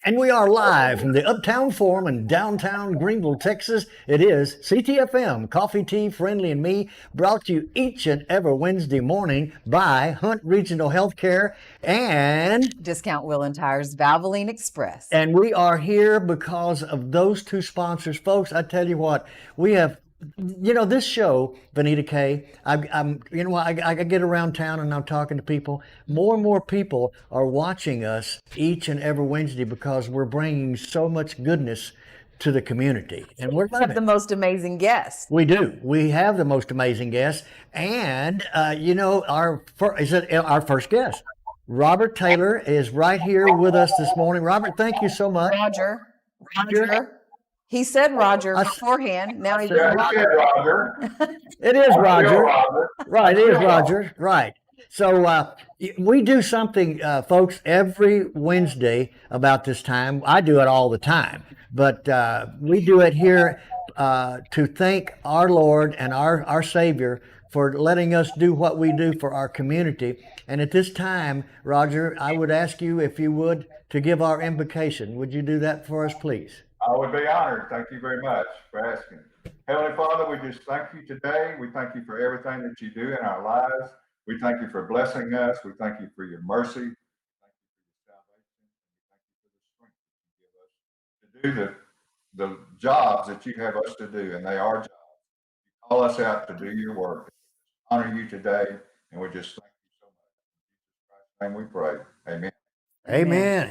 And we are live from the Uptown Forum in downtown Greenville, Texas. It is Ctfm, Coffee, Tea, Friendly, and Me, brought to you each and every Wednesday morning by Hunt Regional Healthcare and Discount Wheel and Tires, Valvoline Express. And we are here because of those two sponsors. Folks, I tell you what, we have, this show, Vanita K, I get around town and I'm talking to people. More and more people are watching us each and every Wednesday because we're bringing so much goodness to the community. And we're have the most amazing guests. We do. We have the most amazing guests. And, our first guest, Robert Taylor, is right here with us this morning. Robert, thank you so much. Roger. He said Roger beforehand. Now he's Roger. It is Roger. Right, it is Roger. Right. So we do something, folks, every Wednesday about this time. I do it all the time, but we do it here to thank our Lord and our Savior for letting us do what we do for our community. And at this time, Roger, I would ask you, if you would, to give our invocation. Would you do that for us, please? I would be honored. Thank you very much for asking. Heavenly Father, we just thank you today. We thank you for everything that you do in our lives. We thank you for blessing us. We thank you for your mercy. Thank you for your salvation. We thank you for the strength that you give us to do the jobs that you have us to do, and they are jobs. You call us out to do your work. We honor you today, and we just thank you so much. In Jesus Christ's name we pray. Amen.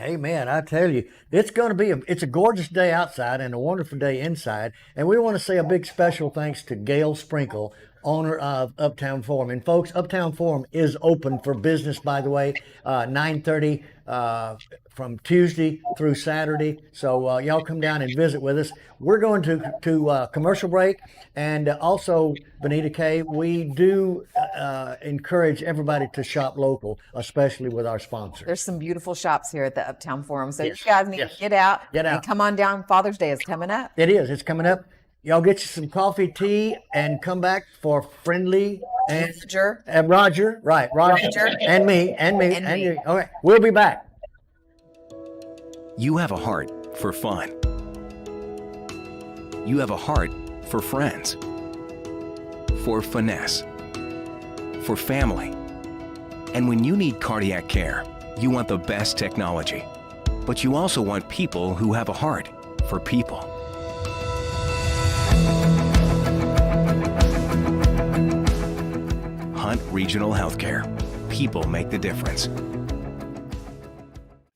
Amen. I tell you, it's going to be it's a gorgeous day outside and a wonderful day inside. And we want to say a big special thanks to Gail Sprinkle, owner of Uptown Forum. And folks, Uptown Forum is open for business, by the way, 9:30 from Tuesday through Saturday. So y'all come down and visit with us. We're going to commercial break. And also, Vanita K, we do encourage everybody to shop local, especially with our sponsors. There's some beautiful shops here at the Uptown Forum. So you guys need to get out and come on down. Father's Day is coming up. It is. It's coming up. Y'all get you some coffee, tea, and come back for Friendly and Roger. Right, Roger. And me. You. All right, we'll be back. You have a heart for fun. You have a heart for friends, for finesse, for family. And when you need cardiac care, you want the best technology. But you also want people who have a heart for people. Hunt Regional Healthcare. People make the difference.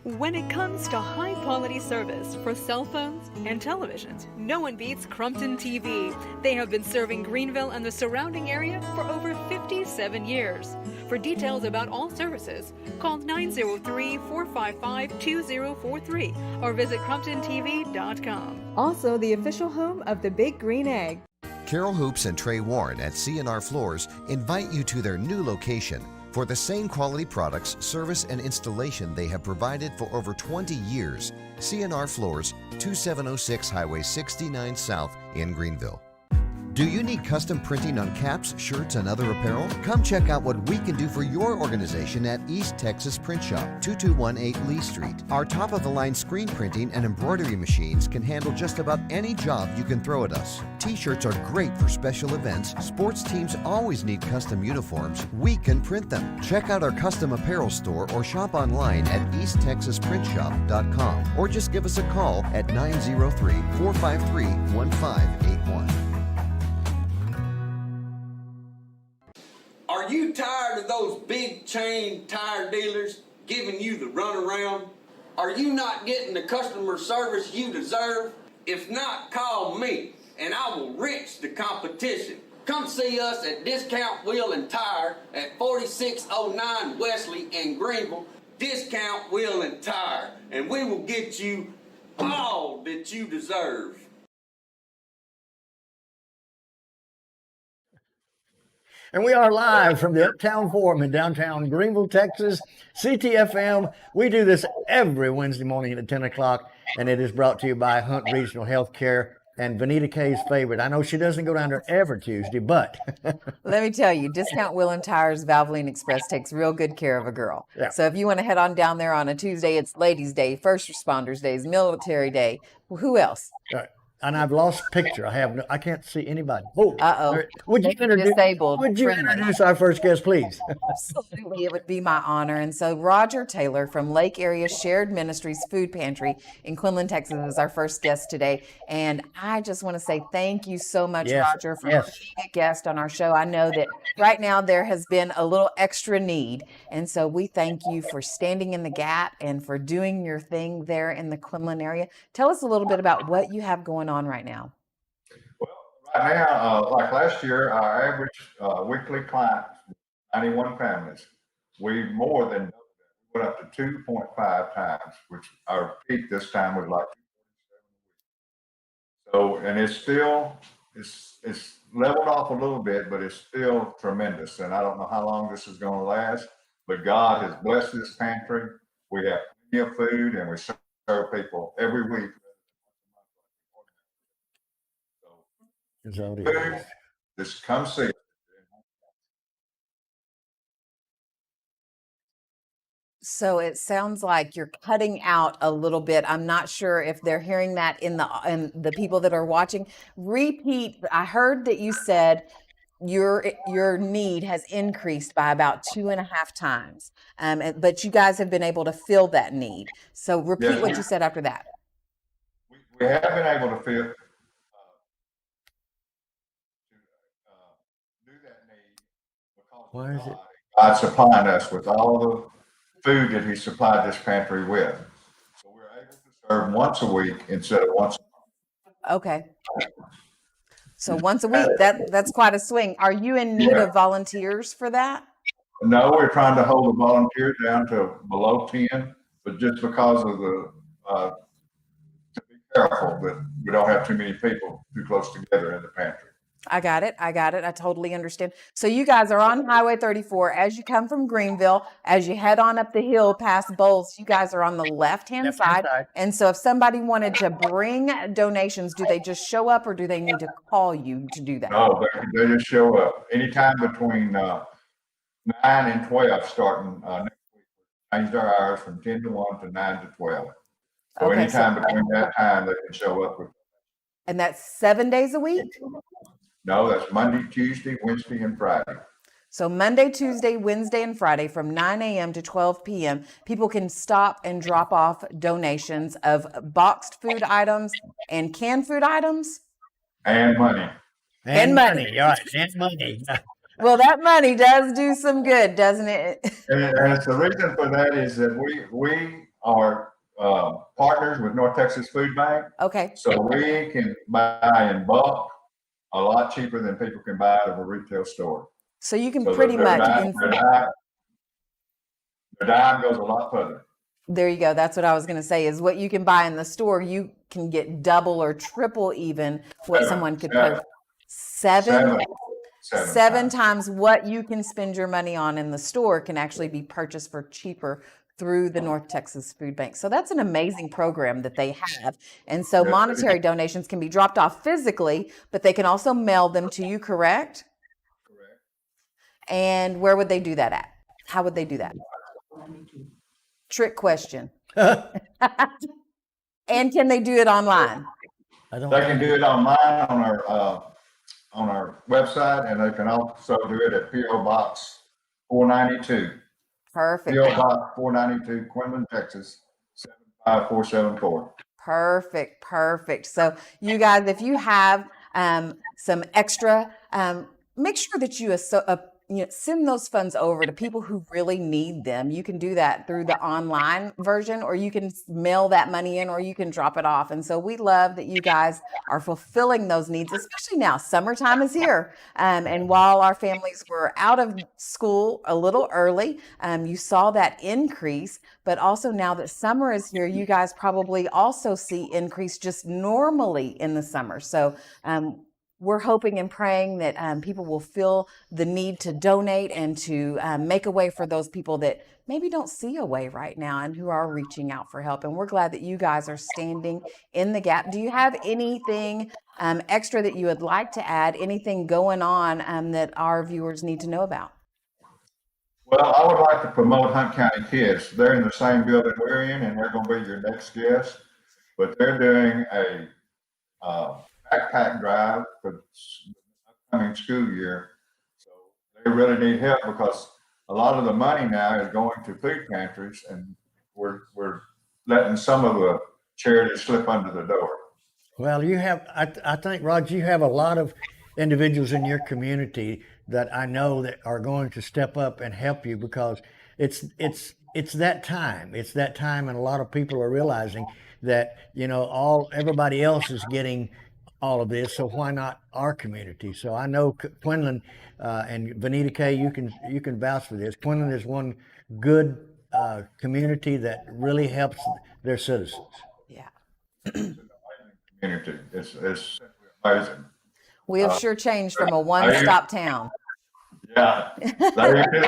When it comes to high-quality service for cell phones and televisions, no one beats Crumpton TV. They have been serving Greenville and the surrounding area for over 57 years. For details about all services, call 903-455-2043 or visit CrumptonTV.com. Also, the official home of the Big Green Egg. Carol Hoops and Trey Warren at C&R Floors invite you to their new location for the same quality products, service, and installation they have provided for over 20 years. C&R Floors, 2706 Highway 69 South in Greenville. Do you need custom printing on caps, shirts, and other apparel? Come check out what we can do for your organization at East Texas Print Shop, 2218 Lee Street. Our top-of-the-line screen printing and embroidery machines can handle just about any job you can throw at us. T-shirts are great for special events. Sports teams always need custom uniforms. We can print them. Check out our custom apparel store or shop online at easttexasprintshop.com or just give us a call at 903-453-1581. Are you tired of those big chain tire dealers giving you the runaround? Are you not getting the customer service you deserve? If not, call me and I will wrench the competition. Come see us at Discount Wheel and Tire at 4609 Wesley in Greenville. Discount Wheel and Tire, and we will get you all that you deserve. And we are live from the Uptown Forum in downtown Greenville, Texas, Ctfm. We do this every Wednesday morning at 10 o'clock, and it is brought to you by Hunt Regional Healthcare and Vanita K's favorite. I know she doesn't go down there every Tuesday, but let me tell you, Discount Wheel and Tires Valvoline Express takes real good care of a girl. Yeah. So if you want to head on down there on a Tuesday, it's Ladies' Day, First Responders Days, Military Day. Who else? right. And I've lost picture. I can't see anybody. Oh, Uh-oh. would you Disabled friendly. introduce our first guest, please? Absolutely, it would be my honor. And so Roger Taylor from Lake Area Shared Ministries Food Pantry in Quinlan, Texas is our first guest today. And I just want to say thank you so much, Roger, for being a guest on our show. I know that right now there has been a little extra need. And so we thank you for standing in the gap and for doing your thing there in the Quinlan area. Tell us a little bit about what you have going on right now. Well, right now, like last year, our average weekly client, 91 families. We more than went up to 2.5 times, which our peak this time was like 247 a week. So, and it's still, it's leveled off a little bit, but it's still tremendous. And I don't know how long this is going to last, but God has blessed this pantry. We have plenty of food, and we serve people every week. Just come see it. So it sounds like you're cutting out a little bit. I'm not sure if they're hearing that in the people that are watching. Repeat. I heard that you said your need has increased by about 2.5 times, but you guys have been able to fill that need. So repeat what you said after that. We have been able to fill. Why is it? God supplying us with all the food that He supplied this pantry with. So we're able to serve once a week instead of once a month. Okay. So once a week, that's quite a swing. Are you in need of volunteers for that? No, we're trying to hold the volunteers down to below 10, but just because of the, to be careful that we don't have too many people too close together in the pantry. I got it. I totally understand. So you guys are on Highway 34 as you come from Greenville, as you head on up the hill past Bowles, you guys are on the left-hand side. And so if somebody wanted to bring donations, do they just show up or do they need to call you to do that? No, they just show up anytime between 9 and 12 starting next week. Changed our hours from 10 to 1 to 9 to 12. So anytime between that time, they can show up. And that's 7 days a week? No, that's Monday, Tuesday, Wednesday, and Friday. So Monday, Tuesday, Wednesday, and Friday from 9 a.m. to 12 p.m., people can stop and drop off donations of boxed food items and canned food items. And money. And money. All right. And money. Well, that money does do some good, doesn't it? And the reason for that is that we are partners with North Texas Food Bank. Okay. So we can buy in bulk a lot cheaper than people can buy at a retail store. So you can pretty much. The dime goes a lot further. There you go. That's what I was going to say is what you can buy in the store, you can get double or triple even what someone could pay. Seven times what you can spend your money on in the store can actually be purchased for cheaper through the North Texas Food Bank. So that's an amazing program that they have. And so monetary donations can be dropped off physically, but they can also mail them to you, correct? Correct. And where would they do that at? How would they do that? Trick question. And can they do it online? They can do it online on our website, and they can also do it at P.O. Box 492. Perfect. P.O. Box 492, Quinlan, Texas, 75474. Perfect. So you guys, if you have some extra, make sure that you send those funds over to people who really need them. You can do that through the online version, or you can mail that money in, or you can drop it off. And so we love that you guys are fulfilling those needs, especially now. Summertime is here. And while our families were out of school a little early, you saw that increase. But also now that summer is here, you guys probably also see increase just normally in the summer. So we're hoping and praying that people will feel the need to donate and to make a way for those people that maybe don't see a way right now and who are reaching out for help. And we're glad that you guys are standing in the gap. Do you have anything extra that you would like to add? Anything going on that our viewers need to know about? Well, I would like to promote Hunt County Kids. They're in the same building we're in, and they're going to be your next guest. But they're doing a backpack drive for the upcoming school year. So they really need help because a lot of the money now is going to food pantries, and we're letting some of the charities slip under the door. Well, you have, I think, Roger, you have a lot of individuals in your community that I know that are going to step up and help you because it's that time. It's that time, and a lot of people are realizing that, you know, everybody else is getting all of this, so why not our community? So I know Quinlan and Vanita K, you can vouch for this. Quinlan is one good community that really helps their citizens. Yeah. Community. It's simply amazing. We have sure changed from a one-stop town. Yeah, they empty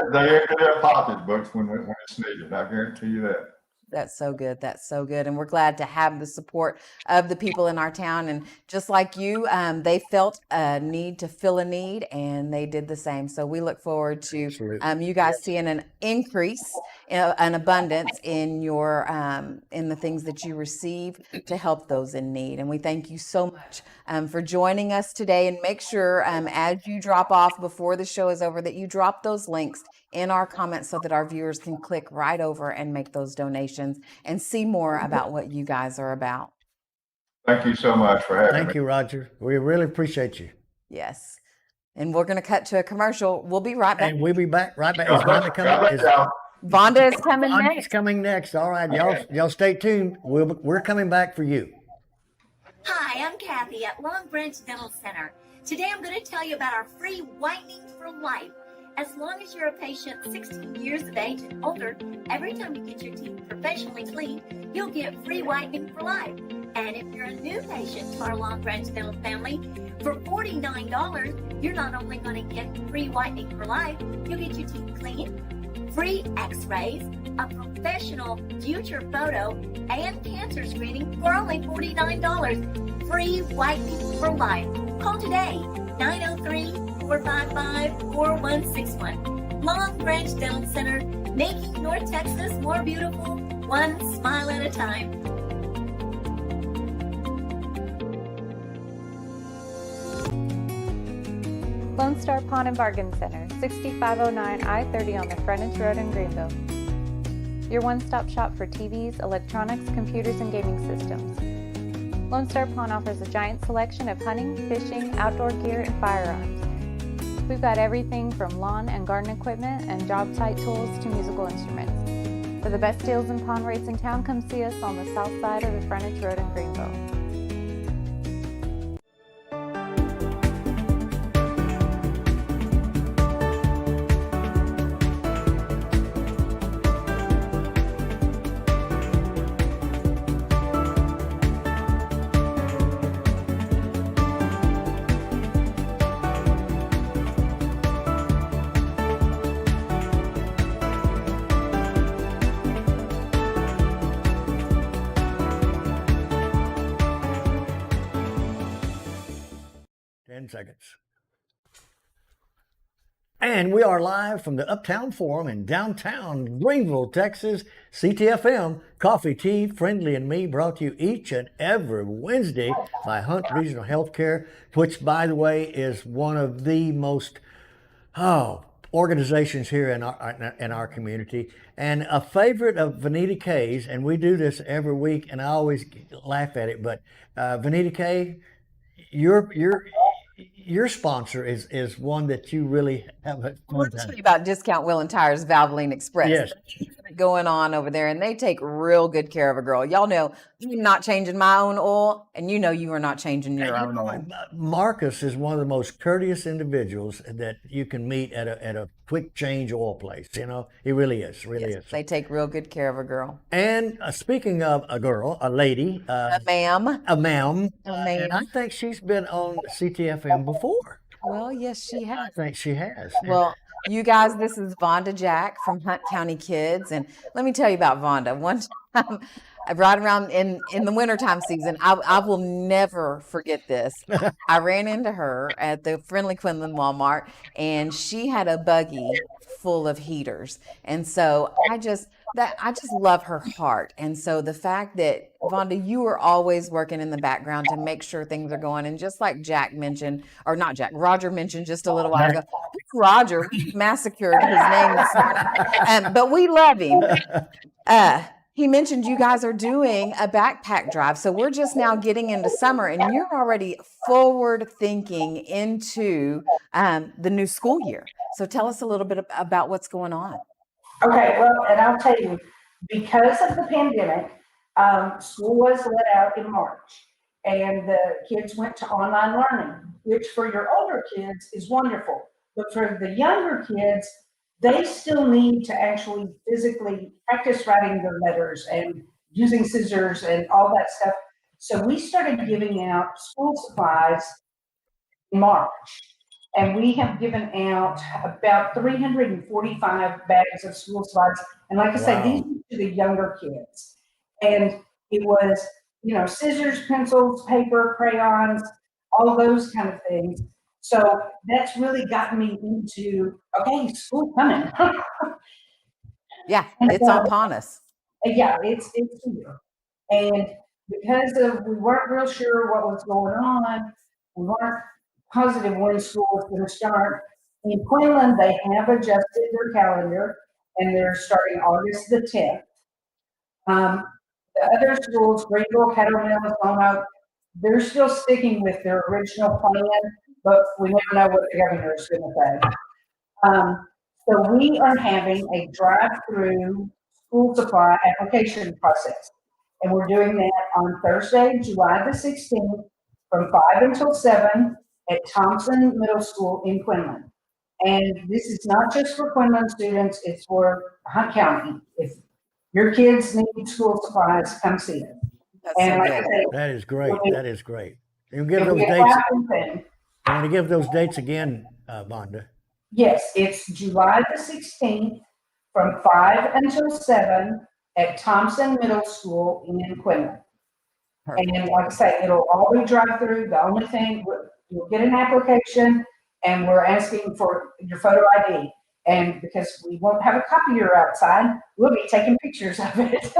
their pocketbooks when it's needed. I guarantee you that. That's so good. That's so good. And we're glad to have the support of the people in our town. And just like you, they felt a need to fill a need, and they did the same. So we look forward to you guys seeing an increase, an abundance in your in the things that you receive to help those in need. And we thank you so much for joining us today. And make sure as you drop off before the show is over that you drop those links in our comments so that our viewers can click right over and make those donations and see more about what you guys are about. Thank you so much for having me. Thank you, Roger. We really appreciate you. Yes. And we're going to cut to a commercial. We'll be right back. And we'll be back right back. Is Vonda coming? Vonda is coming Vonda's next. coming next. All right, y'all stay tuned. We're coming back for you. Hi, I'm Kathy at Long Branch Dental Center. Today I'm going to tell you about our free whitening for life. As long as you're a patient 16 years of age and older, every time you get your teeth professionally cleaned, you'll get free whitening for life. And if you're a new patient to our Long Branch Dental family, for $49, you're not only going to get free whitening for life, you'll get your teeth cleaned, free x-rays, a professional future photo, and cancer screening for only $49. Free whitening for life. Call today, 903-455-4161. Long Branch Dental Center, making North Texas more beautiful, one smile at a time. Lone Star Pawn and Bargain Center, 6509 I-30 on the Frontage Road in Greenville. Your one-stop shop for TVs, electronics, computers, and gaming systems. Lone Star Pawn offers a giant selection of hunting, fishing, outdoor gear, and firearms. We've got everything from lawn and garden equipment and job site tools to musical instruments. For the best deals and pawn rates in town, come see us on the south side of the Frontage Road in Greenville. Seconds. And we are live from the Uptown Forum in downtown Greenville, Texas. Ctfm, Coffee, Tea, Friendly, and Me, brought to you each and every Wednesday by Hunt Regional Healthcare, which, by the way, is one of the most organizations here in our community, and a favorite of Vanita K's. And we do this every week, and I always laugh at it. But Vanita K, your sponsor is one that you really have a We'll tell you about Discount Wheel and Tires, Valvoline Express. Yes. Going on over there, and they take real good care of a girl. Y'all know I'm not changing my own oil, and you know you are not changing your own oil. Marcus is one of the most courteous individuals that you can meet at a quick change oil place. You know, he really is, really is. They take real good care of a girl. And speaking of a girl, a lady, A ma'am. a ma'am, A ma'am. and I think she's been on Ctfm before. Well, yes, she I has. think she has. Well, you guys, this is Vonda Jack from Hunt County Kids. And let me tell you about Vonda. One time, right around in the wintertime season, I will never forget this. I ran into her at the Friendly Quinlan Walmart, and she had a buggy full of heaters. And so I just love her heart. And so the fact that, Vonda, you are always working in the background to make sure things are going. And just like Jack mentioned, or not Jack, Roger mentioned just a little while ago, Roger, we massacred his name this morning, but we love him. He mentioned you guys are doing a backpack drive. So we're just now getting into summer, and you're already forward thinking into the new school year. So tell us a little bit about what's going on. Okay, well, and I'll tell you, because of the pandemic, school was let out in March, and the kids went to online learning, which for your older kids is wonderful. But for the younger kids, they still need to actually physically practice writing their letters and using scissors and all that stuff. So we started giving out school supplies in March. And we have given out about 345 bags of school supplies. And like I said, these are to the younger kids. And it was, scissors, pencils, paper, crayons, all those kind of things. So that's really gotten me into, okay, school coming. Yeah, it's upon us. Yeah, it's here. And because we weren't real sure what was going on, we weren't positive when school was going to start. In Quinlan, they have adjusted their calendar, and they're starting August the 10th. The other schools, Greenville, Cattleman, Oklahoma, they're still sticking with their original plan, but we never know what the governor is going to say. So we are having a drive-through school supply application process, and we're doing that on Thursday, July the 16th, from 5 until 7 at Thompson Middle School in Quinlan. And this is not just for Quinlan students, it's for Hunt County. If your kids need school supplies, come see us. That's so good. That is great. That is great. You give those dates. I want to give those dates again, Vonda. Yes, it's July the 16th from 5 until 7 at Thompson Middle School in Quinlan. Perfect. And like I say, it'll all be drive-through. The only thing, you'll get an application, and we're asking for your photo ID. And because we won't have a copier outside, we'll be taking pictures of it.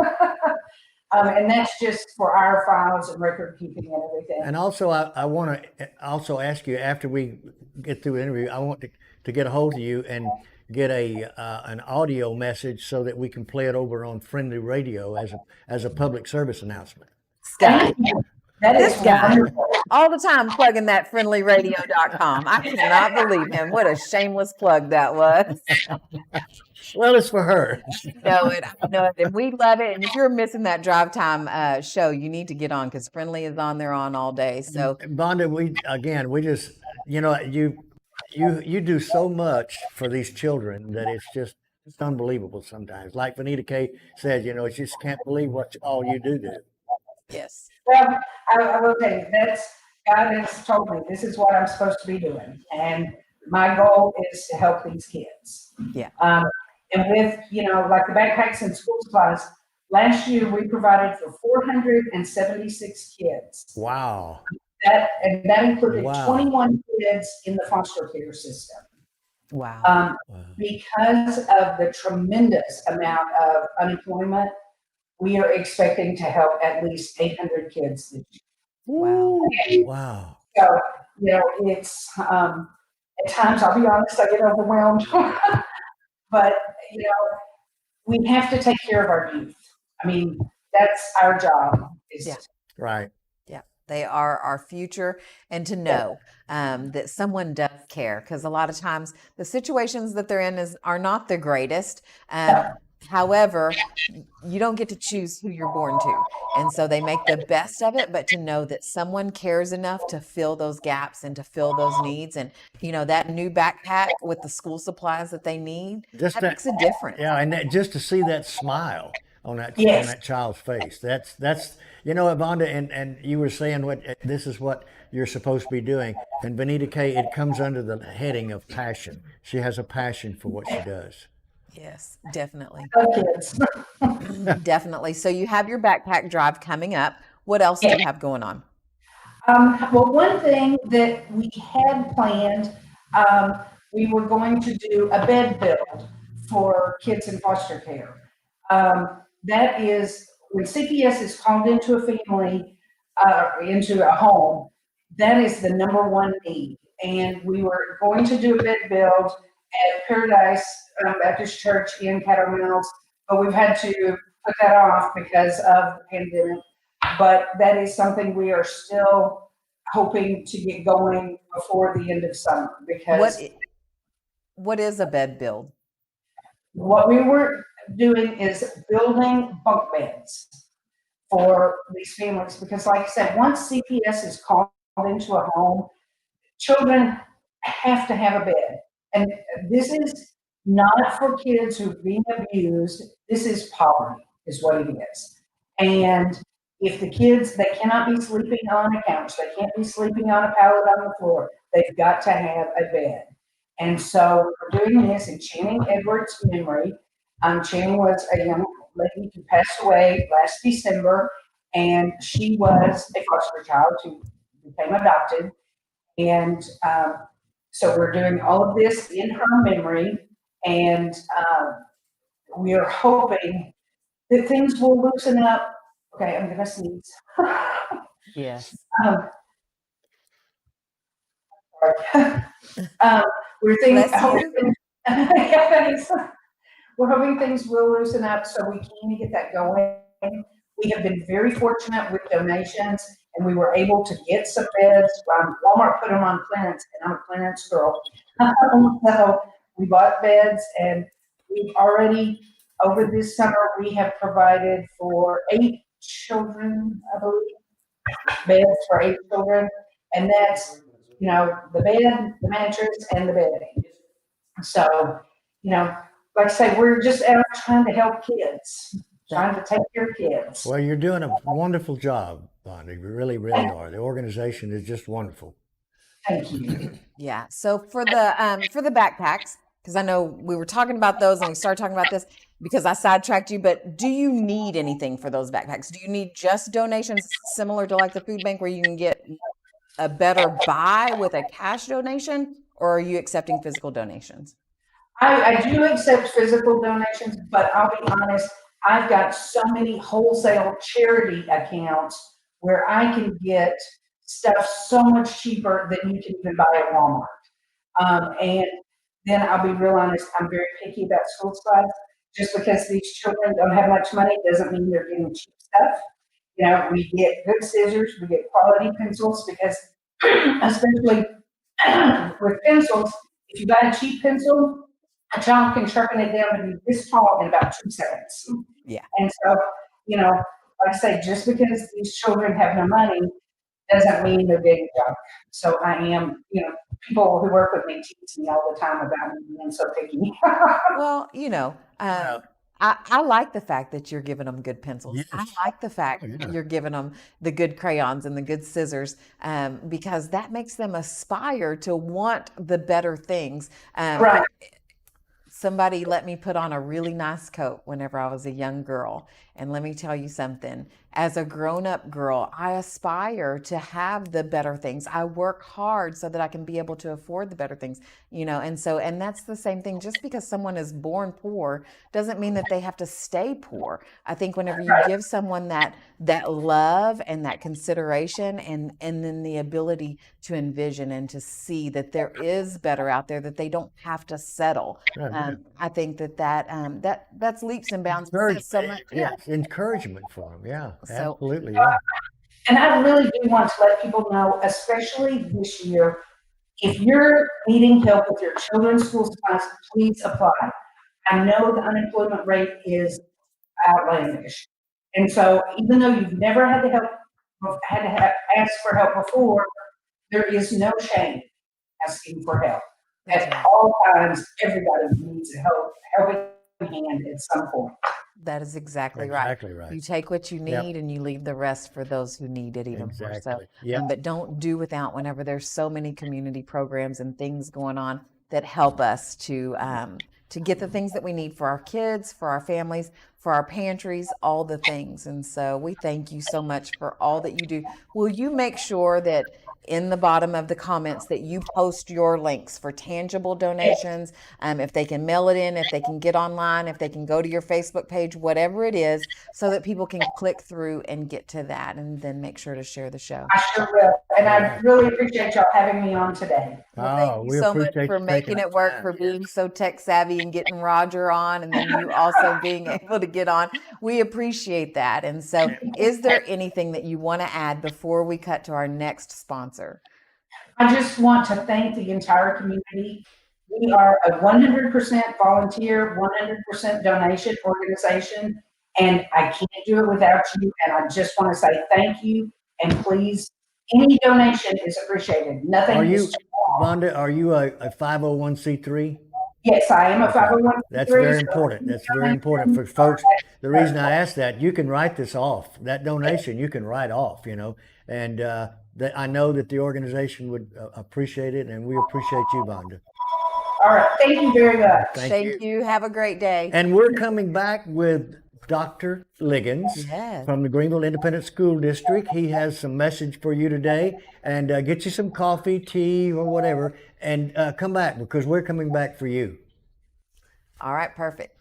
And that's just for our files and record keeping and everything. And also, I want to also ask you, after we get through the interview, I want to get a hold of you and get an audio message so that we can play it over on Friendly Radio as a public service announcement. Scott. That is guy all the time plugging that friendlyradio.com. I cannot believe him. What a shameless plug that was. Well, it's for her. No, and we love it. And if you're missing that drive time show, you need to get on, because Friendly is on there on all day. So Vonda, we just, you do so much for these children that it's unbelievable sometimes. Like Vanita K said, you just can't believe what all you do. Yes. Well, I will tell you, God has told me this is what I'm supposed to be doing. And my goal is to help these kids. Yeah. And with, like the backpacks and school supplies, last year we provided for 476 kids. Wow. That included 21 kids in the foster care system. Wow. Because of the tremendous amount of unemployment, we are expecting to help at least 800 kids this year. Wow. Wow. So, it's, at times, I'll be honest, I get overwhelmed. But, we have to take care of our youth. I mean, that's our job. Right. Yeah. They are our future. And to know that someone does care, because a lot of times the situations that they're in are not the greatest. However, you don't get to choose who you're born to. And so they make the best of it, but to know that someone cares enough to fill those gaps and to fill those needs. And, that new backpack with the school supplies that they need, that makes a difference. Yeah, and just to see that smile on that child's face, that's Vonda, and you were saying this is what you're supposed to be doing. And Benita K, it comes under the heading of passion. She has a passion for what she does. Yes, definitely. Kids. Definitely. So you have your backpack drive coming up. What else do you have going on? Well, one thing that we had planned, we were going to do a bed build for kids in foster care. That is, when CPS is called into a family, into a home, that is the number one need. And we were going to do a bed build at Paradise Baptist Church in Caddo Mills, but we've had to put that off because of the pandemic. But that is something we are still hoping to get going before the end of summer. Because what is a bed build? What we were doing is building bunk beds for these families, because like I said, once CPS is called into a home, children have to have a bed. And this is not for kids who are being abused. This is poverty, is what it is. And if the kids, they cannot be sleeping on a couch, they can't be sleeping on a pallet on the floor, they've got to have a bed. And so we're doing this in Channing Edwards' memory. Channing was a young lady who passed away last December, and she was a foster child who became adopted. And so we're doing all of this in her memory, and we are hoping that things will loosen up. Okay, I'm gonna sneeze. Yes. We're hoping, yeah, thanks. We're hoping things will loosen up so we can get that going. We have been very fortunate with donations, and we were able to get some beds. Walmart put them on clearance, and I'm a clearance girl. So we bought beds, and we've already, over this summer, we have provided for 8 children, I believe, beds for 8 children. And that's, the bed, the mattress, and the bedding. So, like I say, we're just out trying to help kids, trying to take care of kids. Well, you're doing a wonderful job, Vonda. You really, really are. The organization is just wonderful. Thank you. Yeah. So for the backpacks, because I know we were talking about those and we started talking about this because I sidetracked you, but do you need anything for those backpacks? Do you need just donations similar to like the food bank where you can get a better buy with a cash donation, or are you accepting physical donations? I do accept physical donations, but I'll be honest, I've got so many wholesale charity accounts where I can get stuff so much cheaper than you can even buy at Walmart. And then I'll be real honest, I'm very picky about school supplies. Just because these children don't have much money doesn't mean they're getting cheap stuff. We get good scissors, we get quality pencils, because especially with pencils, if you buy a cheap pencil, a child can sharpen it down to be this tall in about 2 seconds. Yeah. And so, like I say, just because these children have no money doesn't mean they're getting junk. So I am, people who work with me tease me all the time about me being so picky. Well, I like the fact that you're giving them good pencils. Yes. I like the fact that you're giving them the good crayons and the good scissors, because that makes them aspire to want the better things. Right. Somebody let me put on a really nice coat whenever I was a young girl. And let me tell you something, as a grown-up girl, I aspire to have the better things. I work hard so that I can be able to afford the better things, and that's the same thing. Just because someone is born poor doesn't mean that they have to stay poor. I think whenever you give someone that love and that consideration and then the ability to envision and to see that there is better out there, that they don't have to settle. I think that's leaps and bounds. So much, encouragement for them. Yeah, So- absolutely. Yeah. And I really do want to let people know, especially this year, if you're needing help with your children's school supplies, please apply. I know the unemployment rate is outlandish. And so even though you've never had to ask for help before, there is no shame asking for help. At all times, everybody needs a helping hand at some point. That is exactly right. You take what you need and you leave the rest for those who need it even more so. Yep. But don't do without whenever there's so many community programs and things going on that help us to get the things that we need for our kids, for our families, for our pantries, all the things. And so we thank you so much for all that you do. Will you make sure that in the bottom of the comments that you post your links for tangible donations, if they can mail it in, if they can get online, if they can go to your Facebook page, whatever it is, so that people can click through and get to that, and then make sure to share the show. I sure will. And I really appreciate y'all having me on today. Well, thank you so much for making it work, for being so tech savvy and getting Roger on, and then you also being able to get on. We appreciate that. And so is there anything that you want to add before we cut to our next sponsor? I just want to thank the entire community. We are a 100% volunteer, 100% donation organization, and I can't do it without you. And I just want to say thank you, and please, any donation is appreciated. Nothing is too small. Vonda, are you a 501c3? Yes, I am a 501c3. That's very important. That's very important for folks. The reason I asked that, you can write this off. That donation, you can write off, and I know that the organization would appreciate it, and we appreciate you, Vonda. All right. Thank you very much. Thank you. Have a great day. And we're coming back with Dr. Liggins from the Greenville Independent School District. He has some message for you today, and get you some coffee, tea, or whatever, and come back, because we're coming back for you. All right, perfect.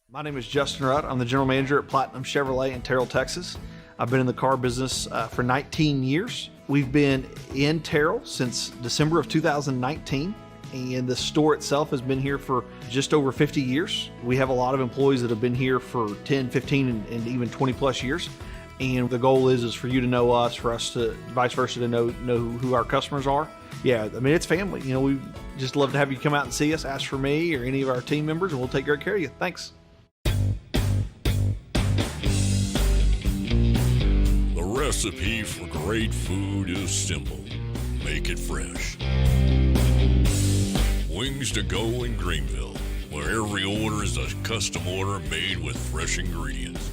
My name is Justin Rutt. I'm the general manager at Platinum Chevrolet in Terrell, Texas. I've been in the car business for 19 years. We've been in Terrell since December of 2019. And the store itself has been here for just over 50 years. We have a lot of employees that have been here for 10, 15, and even 20 plus years. And the goal is for you to know us, for us to, vice versa, to know who our customers are. Yeah, I mean, it's family. We just love to have you come out and see us, ask for me or any of our team members, and we'll take great care of you. Thanks. The recipe for great food is simple. Make it fresh. Wings to Go in Greenville, where every order is a custom order made with fresh ingredients.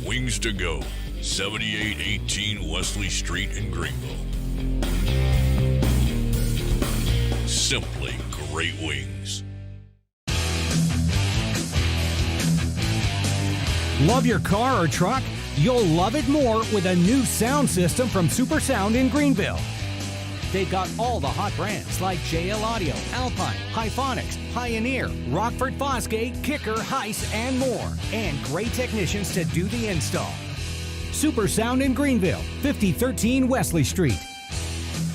Wings to Go, 7818 Wesley Street in Greenville. Simply great wings. Love your car or truck? You'll love it more with a new sound system from Super Sound in Greenville. They've got all the hot brands like JL Audio, Alpine, Hyphonics, Pioneer, Rockford Fosgate, Kicker, Heiss, and more. And great technicians to do the install. Super Sound in Greenville, 5013 Wesley Street.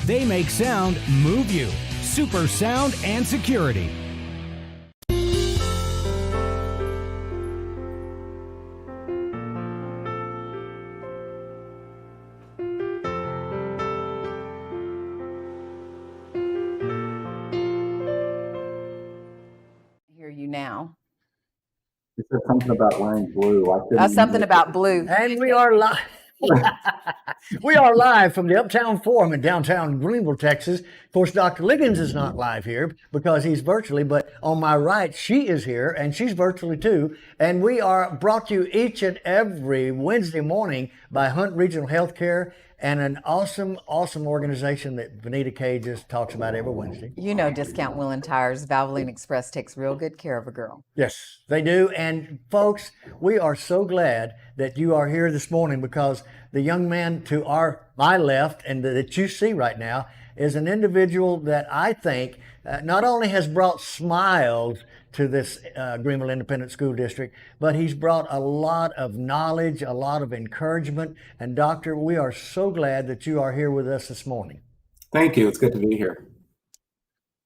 They make sound move you. Super Sound and Security. Now. You said something about wearing blue. Something about blue. And we are live. We are live from the Uptown Forum in downtown Greenville, Texas. Of course, Dr. Liggins is not live here because he's virtually, but on my right, she is here, and she's virtually too. And we are brought to you each and every Wednesday morning by Hunt Regional Healthcare, and an awesome organization that Vanita Kay just talks about every Wednesday. Discount Wheel and Tires, Valvoline Express takes real good care of a girl. Yes, they do. And folks, we are so glad that you are here this morning, because the young man to my left and that you see right now is an individual that I think not only has brought smiles to this Greenville Independent School District, but he's brought a lot of knowledge, a lot of encouragement. And Doctor, we are so glad that you are here with us this morning. Thank you. It's good to be here.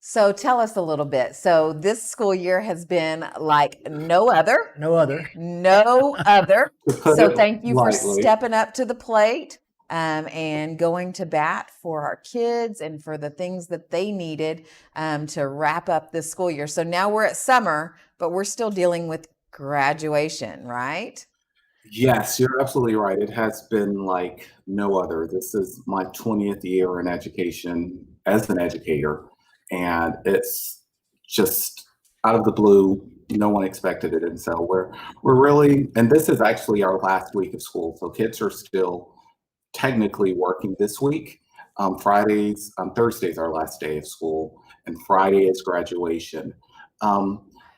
So tell us a little bit. So this school year has been like no other. No other. So thank you for stepping up to the plate. and going to bat for our kids and for the things that they needed to wrap up this school year. So now we're at summer, but we're still dealing with graduation, right? Yes, you're absolutely right. It has been like no other. This is my 20th year in education as an educator, and it's just out of the blue. No one expected it, and so we're really. And this is actually our last week of school, so kids are still technically working this week. Thursday's our last day of school, and Friday is graduation.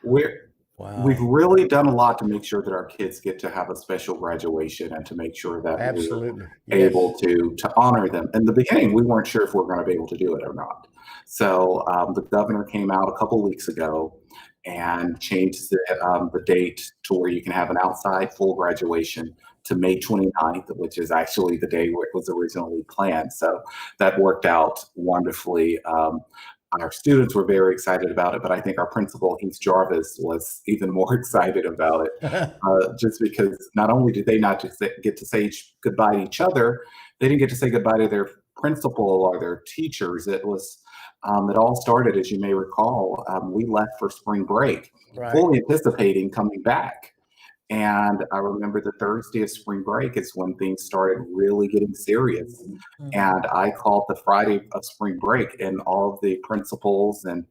We're We've really done a lot to make sure that our kids get to have a special graduation and to make sure that Absolutely. we're able to honor them. In the beginning, we weren't sure if we were going to be able to do it or not. So the governor came out a couple weeks ago and changed the date to where you can have an outside full graduation to May 29th, which is actually the day where it was originally planned. So that worked out wonderfully. Our students were very excited about it, but I think our principal, Heath Jarvis, was even more excited about it, just because not only did they not just get to say goodbye to each other, they didn't get to say goodbye to their principal or their teachers. It all started, as you may recall, we left for spring break, fully anticipating coming back. And I remember the Thursday of spring break is when things started really getting serious. And I called the Friday of spring break, and all of the principals and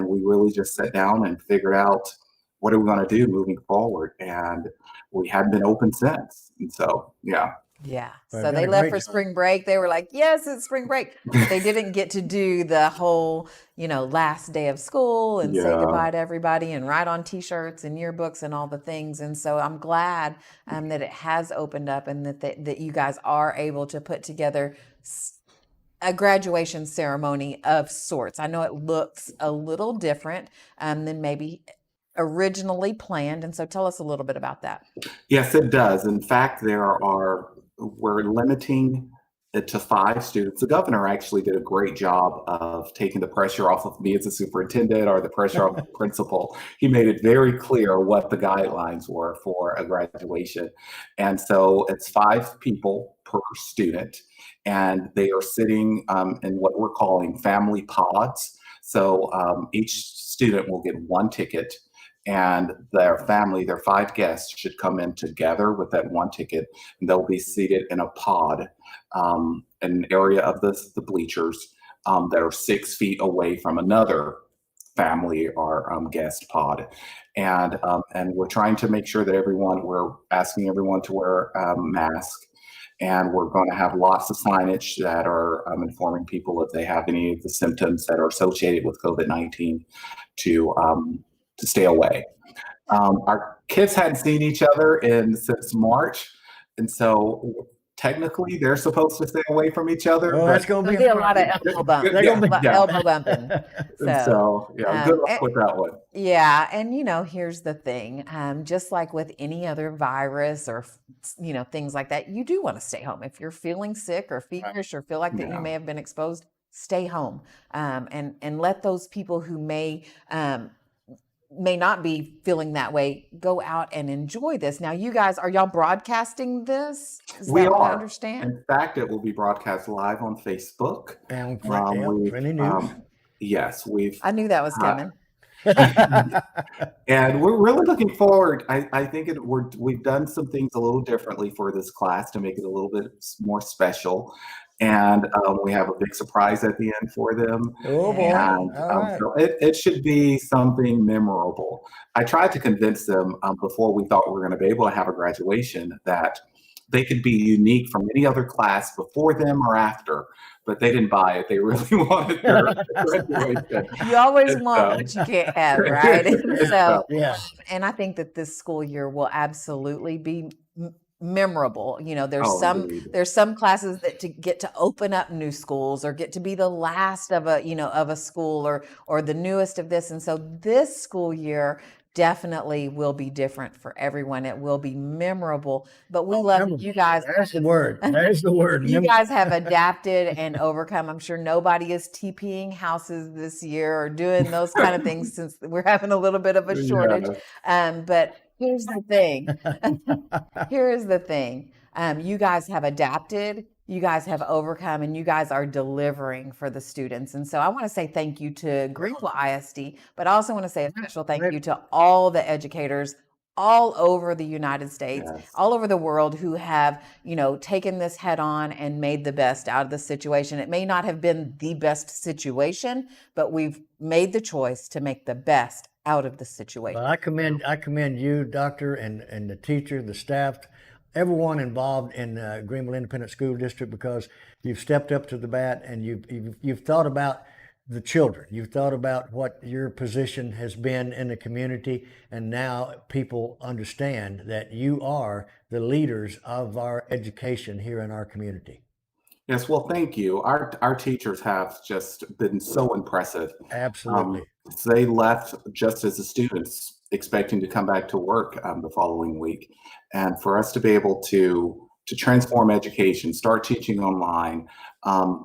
we really just sat down and figured out what are we going to do moving forward. And we hadn't been open since. And so, yeah. Yeah. So they left for spring break. They were like, yes, it's spring break. But they didn't get to do the whole, last day of school and say goodbye to everybody and write on T-shirts and yearbooks and all the things. And so I'm glad that it has opened up and that you guys are able to put together a graduation ceremony of sorts. I know it looks a little different than maybe originally planned. And so tell us a little bit about that. Yes, it does. In fact, we're limiting it to 5 students. The governor actually did a great job of taking the pressure off of me as a superintendent or the pressure off the principal. He made it very clear what the guidelines were for a graduation. And so it's 5 people per student, and they are sitting in what we're calling family pods. So each student will get 1 ticket, and their family, their 5 guests, should come in together with that 1 ticket, and they'll be seated in a pod, an area of the bleachers that are 6 feet away from another family or guest pod. And we're trying to make sure that we're asking everyone to wear a mask, and we're going to have lots of signage that are informing people if they have any of the symptoms that are associated with COVID-19 to stay away. Our kids hadn't seen each other since March, and so technically they're supposed to stay away from each other. Oh, that's going to be a lot of elbow bumping. Elbow bumping. So good luck with that one. Yeah, and here's the thing. Just like with any other virus or things like that, you do want to stay home. If you're feeling sick or feverish or feel like that you may have been exposed, stay home, and let those people who may not be feeling that way go out and enjoy this. Now, you guys, are y'all broadcasting this? We are. What I understand? In fact, it will be broadcast live on Facebook. And plenty news. Yes, I knew that was coming. And we're really looking forward. I think we've done some things a little differently for this class to make it a little bit more special. And we have a big surprise at the end for them. Oh, boy. And so it should be something memorable. I tried to convince them before we thought we were going to be able to have a graduation that they could be unique from any other class before them or after, but they didn't buy it. They really wanted their graduation. You always want what you can't have, right? And I think that this school year will absolutely be memorable. There's some classes that get to open up new schools or get to be the last of a school or the newest of this. And so this school year definitely will be different for everyone. It will be memorable, but we love you guys. There's the word. There's the word. You guys have adapted and overcome. I'm sure nobody is TPing houses this year or doing those kind of things since we're having a little bit of a shortage. But here's the thing. You guys have adapted. you guys have overcome and you guys are delivering for the students. And so I want to say thank you to Greenville ISD, but I also want to say a special thank you to all the educators all over the United States, all over the world who have, taken this head on and made the best out of the situation. It may not have been the best situation, but we've made the choice to make the best out of the situation. Well, I commend you, Doctor, and the teacher, the staff, everyone involved in Greenville Independent School District, because you've stepped up to the bat and you've thought about the children. You've thought about what your position has been in the community, and now people understand that you are the leaders of our education here in our community. Yes, well, thank you. Our teachers have just been so impressive. Absolutely. They left just as the students, expecting to come back to work the following week, and for us to be able to transform education, start teaching online,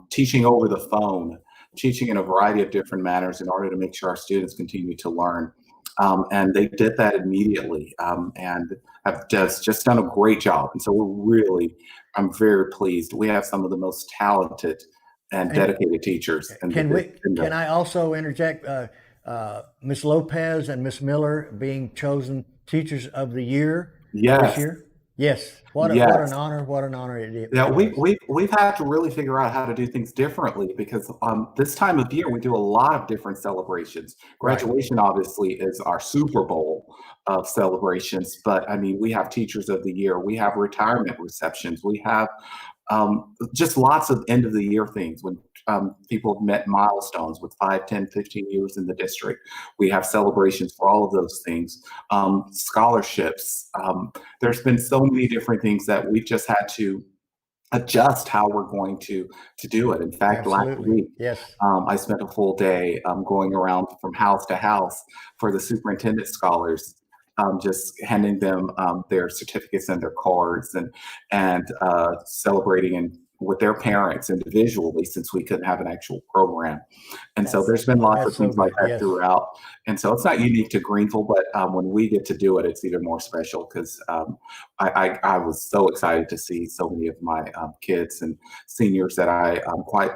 teaching over the phone, teaching in a variety of different manners in order to make sure our students continue to learn. And they did that immediately and have just done a great job. And so I'm very pleased. We have some of the most talented and dedicated teachers. Can I also interject? Ms. Lopez and Ms. Miller being chosen Teachers of the Year this year? Yes. What an honor! What an honor it is. Yeah, we've had to really figure out how to do things differently, because this time of year we do a lot of different celebrations. Graduation obviously is our Super Bowl of celebrations, but I mean, we have Teachers of the Year, we have retirement receptions, we have just lots of end of the year things when people have met milestones with 5, 10, 15 years in the district. We have celebrations for all of those things. Scholarships. There's been so many different things that we've just had to adjust how we're going to do it. In fact, last week, I spent a full day going around from house to house for the superintendent scholars, just handing them their certificates and their cards and celebrating with their parents individually, since we couldn't have an actual program. And so there's been lots of things like that throughout. And so it's not unique to Greenville, but when we get to do it, it's even more special, because I was so excited to see so many of my kids and seniors that I quite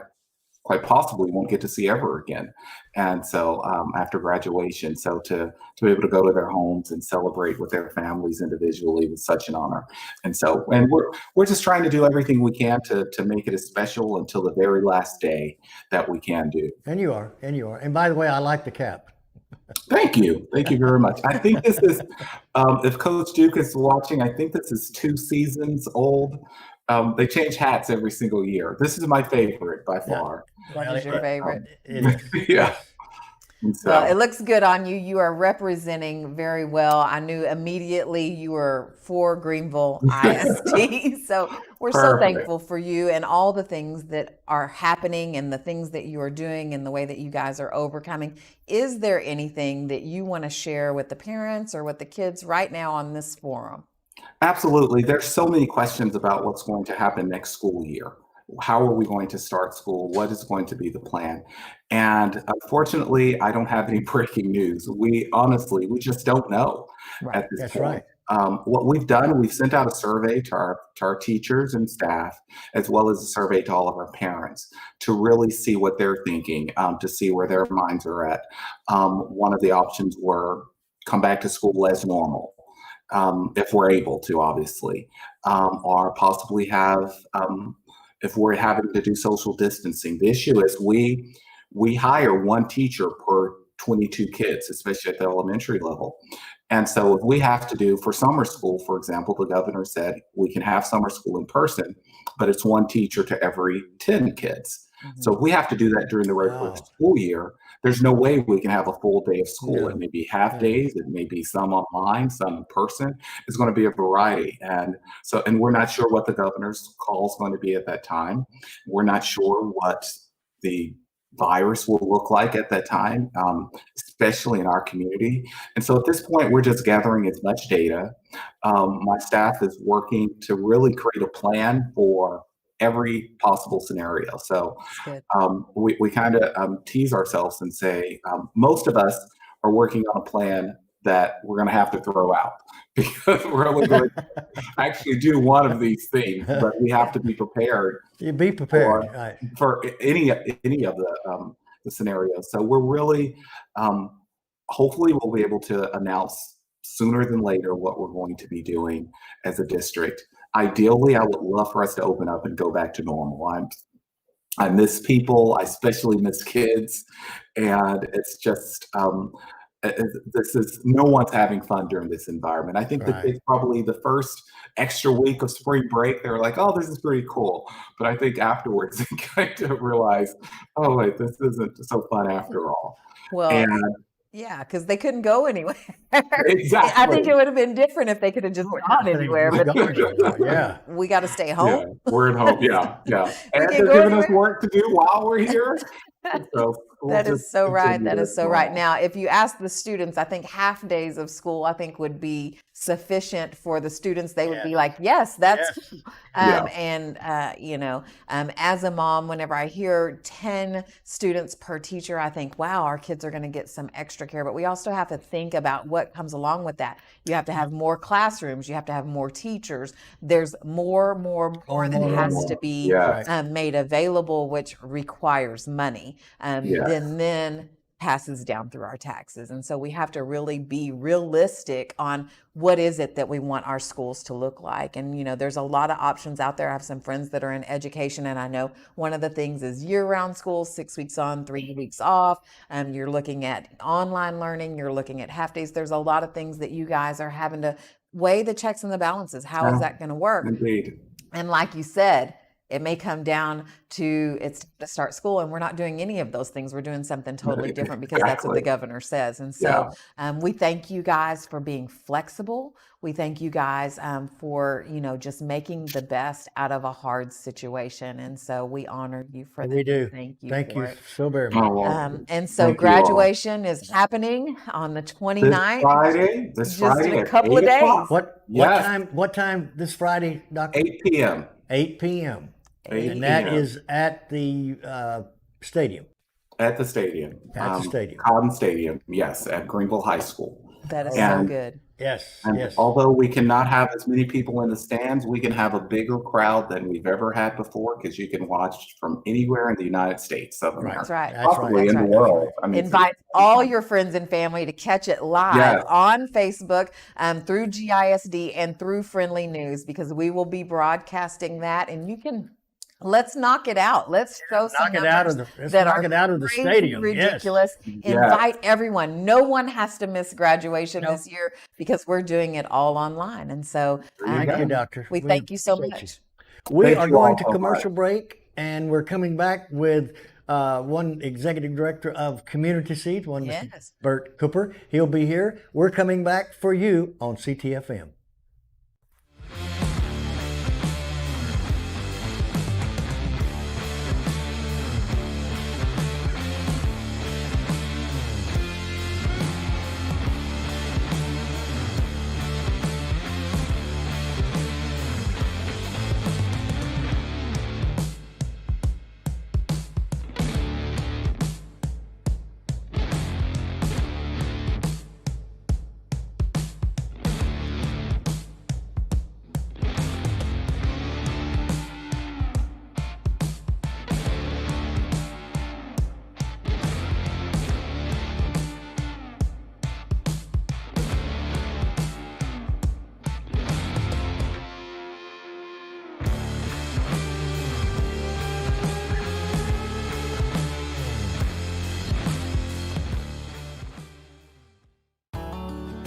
possibly won't get to see ever again. And so after graduation, so to be able to go to their homes and celebrate with their families individually was such an honor. And so, and we're just trying to do everything we can to make it as special until the very last day that we can do. And you are. And by the way, I like the cap. Thank you very much. I think this is, if Coach Duke is watching, I think this is 2 seasons old. They change hats every single year. This is my favorite by far. What is your favorite? Yeah. So. Well, it looks good on you. You are representing very well. I knew immediately you were for Greenville ISD. So we're so thankful for you and all the things that are happening and the things that you are doing and the way that you guys are overcoming. Is there anything that you want to share with the parents or with the kids right now on this forum? Absolutely. There's so many questions about what's going to happen next school year. How are we going to start school? What is going to be the plan? And unfortunately, I don't have any breaking news. We just don't know at this point. What we've done, we've sent out a survey to our teachers and staff, as well as a survey to all of our parents, to really see what they're thinking, to see where their minds are at. One of the options were come back to school as normal. If we're able to, obviously, or possibly have, if we're having to do social distancing. The issue is we hire 1 teacher per 22 kids, especially at the elementary level. And so if we have to do for summer school, for example, the governor said we can have summer school in person, but it's 1 teacher to every 10 kids. So if we have to do that during the regular school year, there's no way we can have a full day of school. It may be half days, it may be some online, some in person. It's going to be a variety. And we're not sure what the governor's call is going to be at that time. We're not sure what the virus will look like at that time, especially in our community. And so at this point, we're just gathering as much data. My staff is working to really create a plan for every possible scenario. So we kind of tease ourselves and say, most of us are working on a plan that we're going to have to throw out because we're only going to actually do one of these things, but we have to be prepared. You be prepared, right. For any of the scenarios. So we're really, hopefully we'll be able to announce sooner than later what we're going to be doing as a district. Ideally, I would love for us to open up and go back to normal. I miss people. I especially miss kids. And it's just, no one's having fun during this environment. I think that it's probably the first extra week of spring break. They were like, oh, this is pretty cool. But I think afterwards they kind of realized, oh, wait, this isn't so fun after all. Well, yeah, because they couldn't go anywhere. Exactly. I think it would have been different if they could have just gone anywhere. But yeah, we got to stay home. Yeah, we're at home. Yeah. And they're giving us work to do while we're here. So that is so right. That is so right. Now, if you ask the students, I think half days of school, I think would be sufficient for the students. They would be like, yes, that's, and as a mom, whenever I hear 10 students per teacher, I think, wow, our kids are going to get some extra care. But we also have to think about what comes along with that. You have to have more classrooms. You have to have more teachers. There's more that has to be made available, which requires money. Then passes down through our taxes. And so we have to really be realistic on what is it that we want our schools to look like. And, there's a lot of options out there. I have some friends that are in education, and I know one of the things is year-round school, 6 weeks on, 3 weeks off. You're looking at online learning, you're looking at half days. There's a lot of things that you guys are having to weigh the checks and the balances. How is that going to work? Indeed. And like you said, it may come down to it's to start school, and we're not doing any of those things. We're doing something totally different because that's what the governor says. And so we thank you guys for being flexible. We thank you guys for, just making the best out of a hard situation. And so we honor you for that. We do. Thank you so very much. And so graduation is happening on the 29th. This Friday, in a couple of days. What time this Friday, Doctor? 8 p.m. 8 p.m. 8 And that p.m. is at the stadium. At the stadium. At the stadium. Cotton Stadium, yes, at Greenville High School. That is so good. Yes, and although we cannot have as many people in the stands, we can have a bigger crowd than we've ever had before because you can watch from anywhere in the United States of America. That's right. Possibly in the world. I mean, invite all your friends and family to catch it live on Facebook, through GISD and through Friendly News, because we will be broadcasting that, and you can. Let's knock it out. Let's show some numbers that are the stadium. Ridiculous. Invite everyone. No one has to miss graduation this year because we're doing it all online. And so, thank you, Doctor. We thank you so much. We are going to commercial break, and we're coming back with one executive director of Community Seeds, Mr. Bert Cooper. He'll be here. We're coming back for you on Ctfm.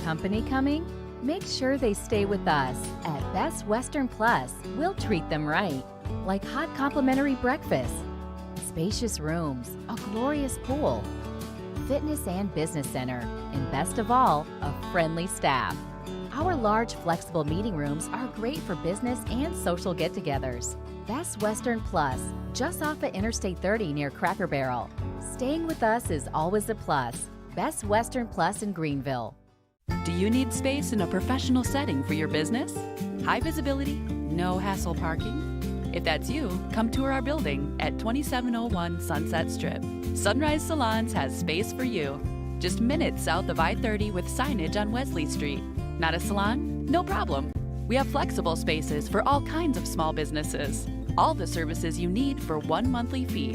Company coming? Make sure they stay with us. At Best Western Plus, we'll treat them right. Like hot complimentary breakfast, spacious rooms, a glorious pool, fitness and business center, and best of all, a friendly staff. Our large, flexible meeting rooms are great for business and social get-togethers. Best Western Plus, just off of Interstate 30 near Cracker Barrel. Staying with us is always a plus. Best Western Plus in Greenville. Do you need space in a professional setting for your business? High visibility, no hassle parking? If that's you, come tour our building at 2701 Sunset Strip. Sunrise Salons has space for you. just minutes south of I-30 with signage on Wesley Street. Not a salon? No problem. We have flexible spaces for all kinds of small businesses. All the services you need for one monthly fee.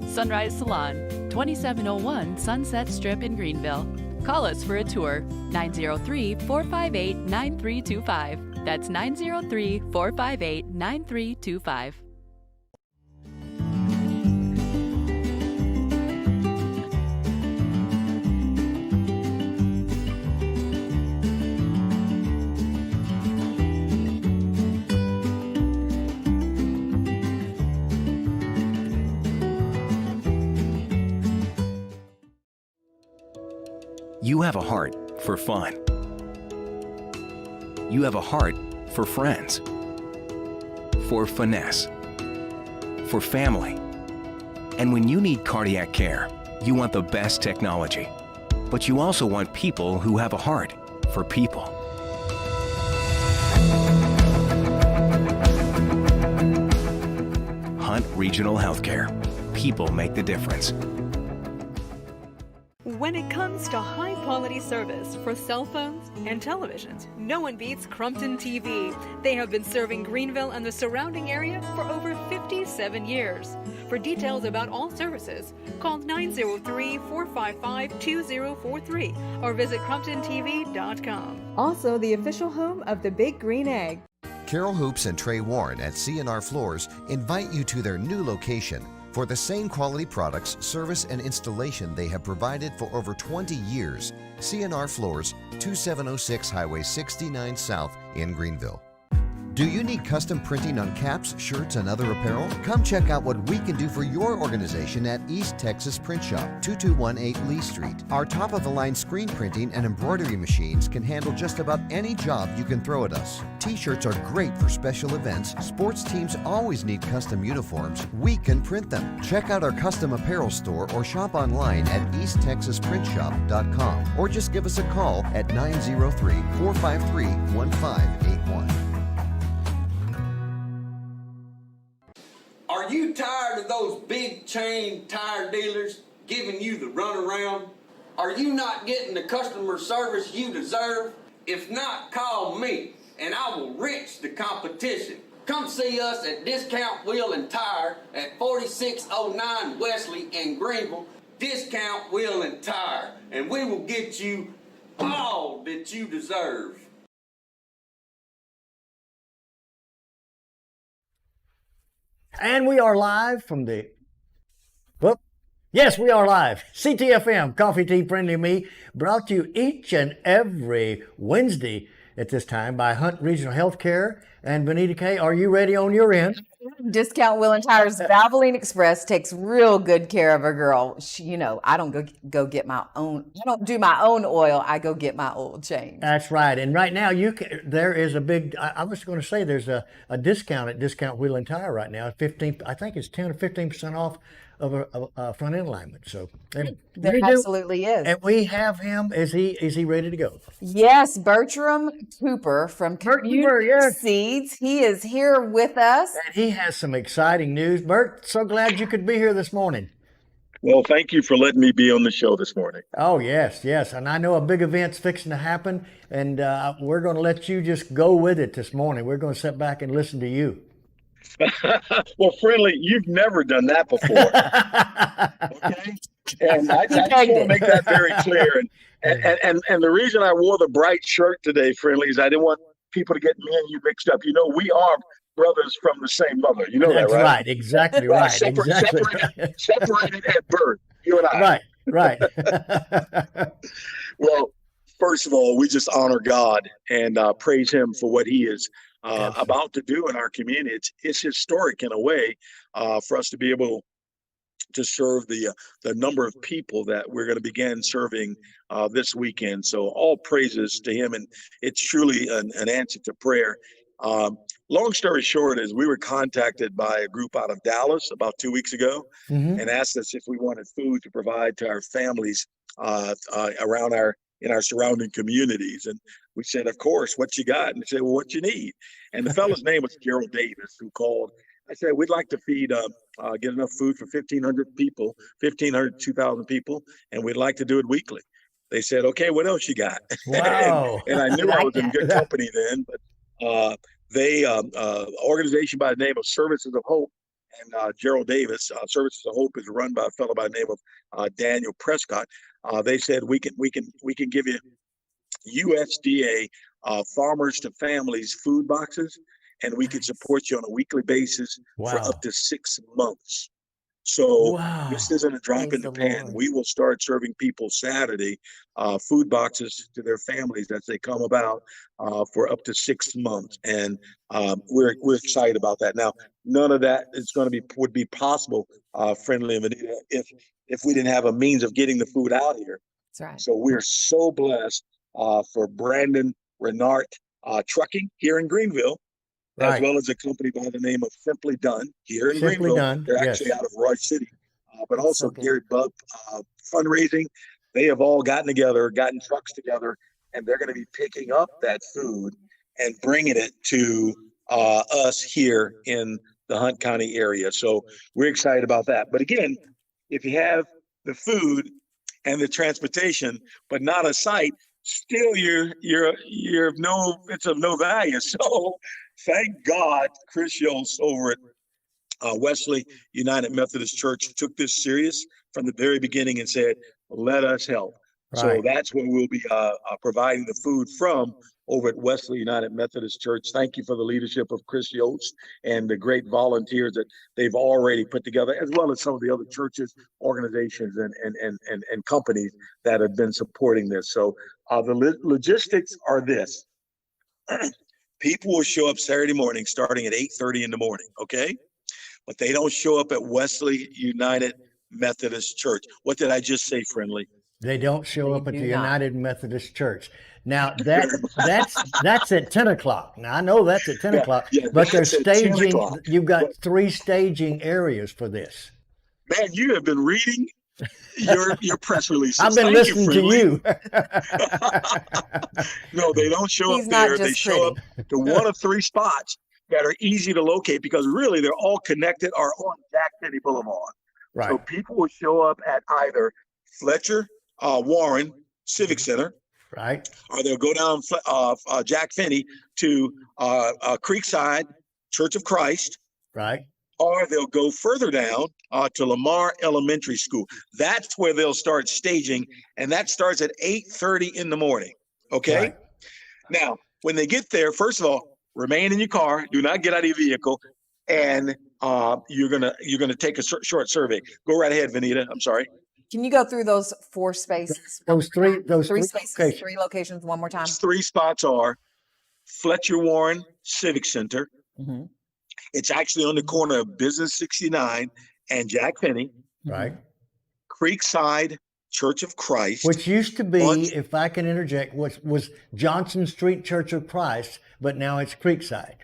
Sunrise Salon, 2701 Sunset Strip in Greenville. Call us for a tour, 903-458-9325. That's 903-458-9325. You have a heart for fun. You have a heart for friends, for finesse, for family. And when you need cardiac care, you want the best technology. But you also want people who have a heart for people. Hunt Regional Healthcare. People make the difference. When it comes to high-quality service for cell phones and televisions, no one beats Crumpton TV. They have been serving Greenville and the surrounding area for over 57 years. For details about all services, call 903-455-2043 or visit CrumptonTV.com. Also the official home of the Big Green Egg. Carol Hoops and Trey Warren at C&R Floors invite you to their new location for the same quality products, service, and installation they have provided for over 20 years. C&R Floors, 2706 Highway 69 South in Greenville. Do you need custom printing on caps, shirts, and other apparel? Come check out what we can do for your organization at East Texas Print Shop, 2218 Lee Street. Our top-of-the-line screen printing and embroidery machines can handle just about any job you can throw at us. T-shirts are great for special events. Sports teams always need custom uniforms. We can print them. Check out our custom apparel store or shop online at easttexasprintshop.com or just give us a call at 903-453-1581. Are you tired of those big chain tire dealers giving you the runaround? Are you not getting the customer service you deserve? If not, call me and I will wrench the competition. Come see us at Discount Wheel and Tire at 4609 Wesley in Greenville. Discount Wheel and Tire, and we will get you all that you deserve. And we are live from the... Whoop. Yes, we are live. Ctfm, Coffee Tea Friendly Me, brought to you each and every Wednesday at this time by Hunt Regional Healthcare. And Benita K., are you ready on your end? Discount Wheel and Tires Valvoline Express takes real good care of a girl. She, I don't go get my own. I don't do my own oil. I go get my oil changed. That's right. And right now, there is a big. I was going to say there's a discount at Discount Wheel and Tire right now. 15. I think it's 10 or 15% off of a front end alignment. So there absolutely is. And we have him. Is he ready to go? Yes, Bertram Cooper from Community Seeds. He is here with us. And he has some exciting news. Bert, so glad you could be here this morning. Well, thank you for letting me be on the show this morning. Oh, yes. And I know a big event's fixing to happen, and we're going to let you just go with it this morning. We're going to sit back and listen to you. Well, Friendly, you've never done that before. Okay? And I just want to make that very clear. And the reason I wore the bright shirt today, Friendly, is I didn't want people to get me and you mixed up. We are brothers from the same mother. You know That's that, right? Right. Exactly right. Separated at birth, you and I. Right. Well, first of all, we just honor God and praise him for what he is about to do in our community. It's historic in a way for us to be able to serve the number of people that we're going to begin serving this weekend. So all praises to him, and it's truly an answer to prayer. Long story short is we were contacted by a group out of Dallas about 2 weeks ago and asked us if we wanted food to provide to our families around in our surrounding communities. And we said, of course, what you got? And they said, well, what you need? And the fellow's name was Gerald Davis, who called. I said, we'd like to feed, get enough food for 1,500 people, 1,500 to 2,000 people, and we'd like to do it weekly. They said, okay, what else you got? Wow. and I knew I was in good company then, but they, organization by the name of Services of Hope and Gerald Davis, Services of Hope is run by a fellow by the name of Daniel Prescott. They said, we can give you USDA farmers to families food boxes, and we can support you on a weekly basis for up to 6 months. So this isn't a drop in the pan. We will start serving people Saturday food boxes to their families as they come about for up to 6 months, and we're excited about that. Now, none of that is going to would be possible, Friendly and Vanita, if we didn't have a means of getting the food out here. That's right. So we're so blessed for Brandon Renart Trucking here in Greenville. As well as a company by the name of Simply Done here in Greenville. They're actually out of Roy City, but also Gary Bubb Fundraising. They have all gotten trucks together, and they're going to be picking up that food and bringing it to us here in the Hunt County area. So we're excited about that. But again, if you have the food and the transportation, but not a site, still it's of no value. So thank God Chris Yost over at Wesley United Methodist Church took this serious from the very beginning and said, let us help. So that's where we'll be providing the food from over at Wesley United Methodist Church. Thank you for the leadership of Chris Yost and the great volunteers that they've already put together, as well as some of the other churches, organizations, and companies that have been supporting this. So the logistics are this. People will show up Saturday morning starting at 8:30 in the morning, okay? But they don't show up at Wesley United Methodist Church. What did I just say, Friendly? They don't show up at the United Methodist Church. Now that's at 10 o'clock. Now I know that's at 10 o'clock, but they're staging. You've got 3 staging areas for this. Man, you have been reading your press releases. I've been listening to you. No, they don't show up there. They show up to one of 3 spots that are easy to locate because really they're all connected or on Jack Finney Boulevard. Right. So people will show up at either Fletcher Warren Civic Center, right, or they'll go down Jack Finney to Creekside Church of Christ, right, or they'll go further down to Lamar Elementary School. That's where they'll start staging, and that starts at 8:30 in the morning. Okay. Right. Now, when they get there, first of all, remain in your car. Do not get out of your vehicle, and you're gonna take a short survey. Go right ahead, Vanita. I'm sorry. Can you go through those 4 spaces? Those three spaces, locations. 3 locations one more time. Those 3 spots are Fletcher Warren Civic Center. Mm-hmm. It's actually on the corner of Business 69 and Jack Finney. Right. Creekside Church of Christ. Which used to be, if I can interject, was Johnson Street Church of Christ, but now it's Creekside.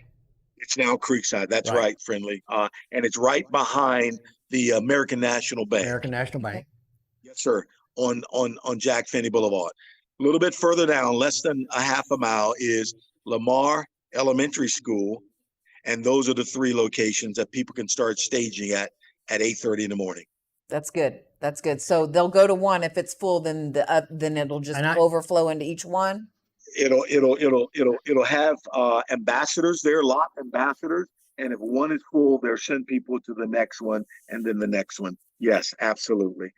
It's now Creekside. That's right, Friendly. And it's right behind the American National Bank. American National Bank. Yes, sir. On Jack Finney Boulevard. A little bit further down, less than a half a mile, is Lamar Elementary School. And those are the 3 locations that people can start staging at 8:30 in the morning. That's good. That's good. So they'll go to one. If it's full, then then it'll just overflow into each one. It'll have ambassadors there, lot ambassadors. And if one is full, they'll send people to the next one and then the next one. Yes, absolutely.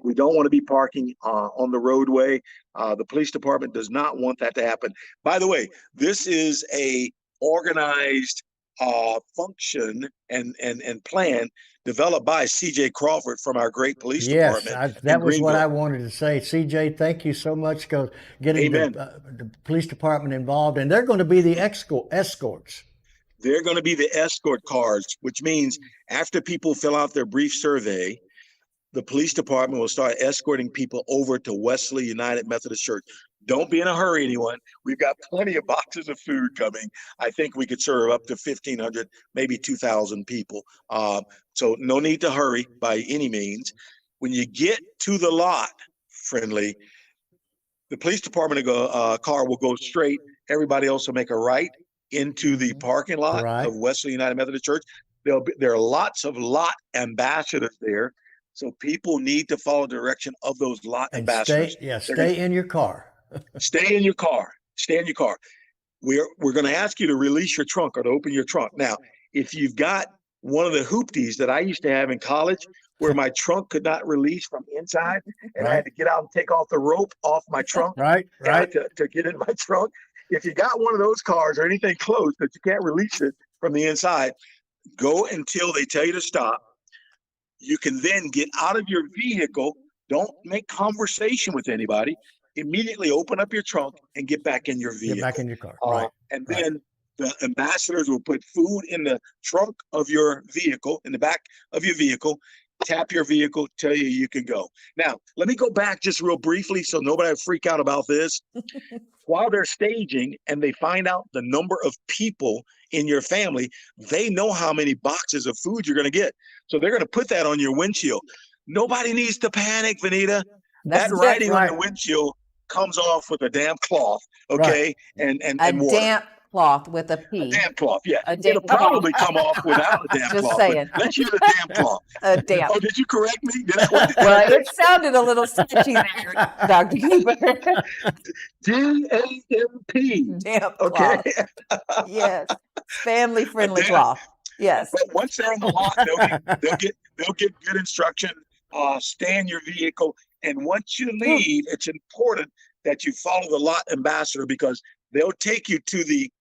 We don't want to be parking on the roadway. The police department does not want that to happen. By the way, this is a organized function and plan developed by CJ Crawford from our great police department. Yes, that was what I wanted to say. CJ, thank you so much for getting the police department involved. And they're going to be the escorts. They're going to be the escort cars, which means after people fill out their brief survey, the police department will start escorting people over to Wesley United Methodist Church. Don't be in a hurry, anyone. We've got plenty of boxes of food coming. I think we could serve up to 1,500, maybe 2,000 people. So no need to hurry by any means. When you get to the lot, Friendly, the police department car will go straight. Everybody else will make a right into the parking lot of Wesley United Methodist Church. There are lots of lot ambassadors there So people need to follow the direction of those lot And ambassadors. stay in your car. Stay in your car. Stay in your car. We're going to ask you to release your trunk or to open your trunk. Now, if you've got one of the hoopties that I used to have in college, where my trunk could not release from inside, and I had to get out and take off the rope off my trunk, right, to get in my trunk. If you got one of those cars or anything close that you can't release it from the inside, go until they tell you to stop. You can then get out of your vehicle. Don't make conversation with anybody. Immediately open up your trunk and get back in your vehicle. Get back in your car. Right. And then the ambassadors will put food in the trunk of your vehicle, in the back of your vehicle, tap your vehicle, tell you can go. Now, let me go back just real briefly so nobody will freak out about this. While they're staging and they find out the number of people in your family, they know how many boxes of food you're going to get. So they're going to put that on your windshield. Nobody needs to panic, Vanita. That writing on the windshield comes off with a damp cloth, okay? Right. And water. Damp cloth with a P. A damp cloth, yeah. It'll probably come off without a damp Just cloth. saying. Let's use a damp cloth. A damp. Oh, did you correct me? Well, it sounded a little sketchy there, Dr. Cooper. D-A-M-P. Damp okay. cloth. Yes. Family friendly cloth. Yes. But once they're in the lot, they'll get good instruction. Stay in your vehicle. And once you leave, it's important that you follow the lot ambassador, because they'll take you to the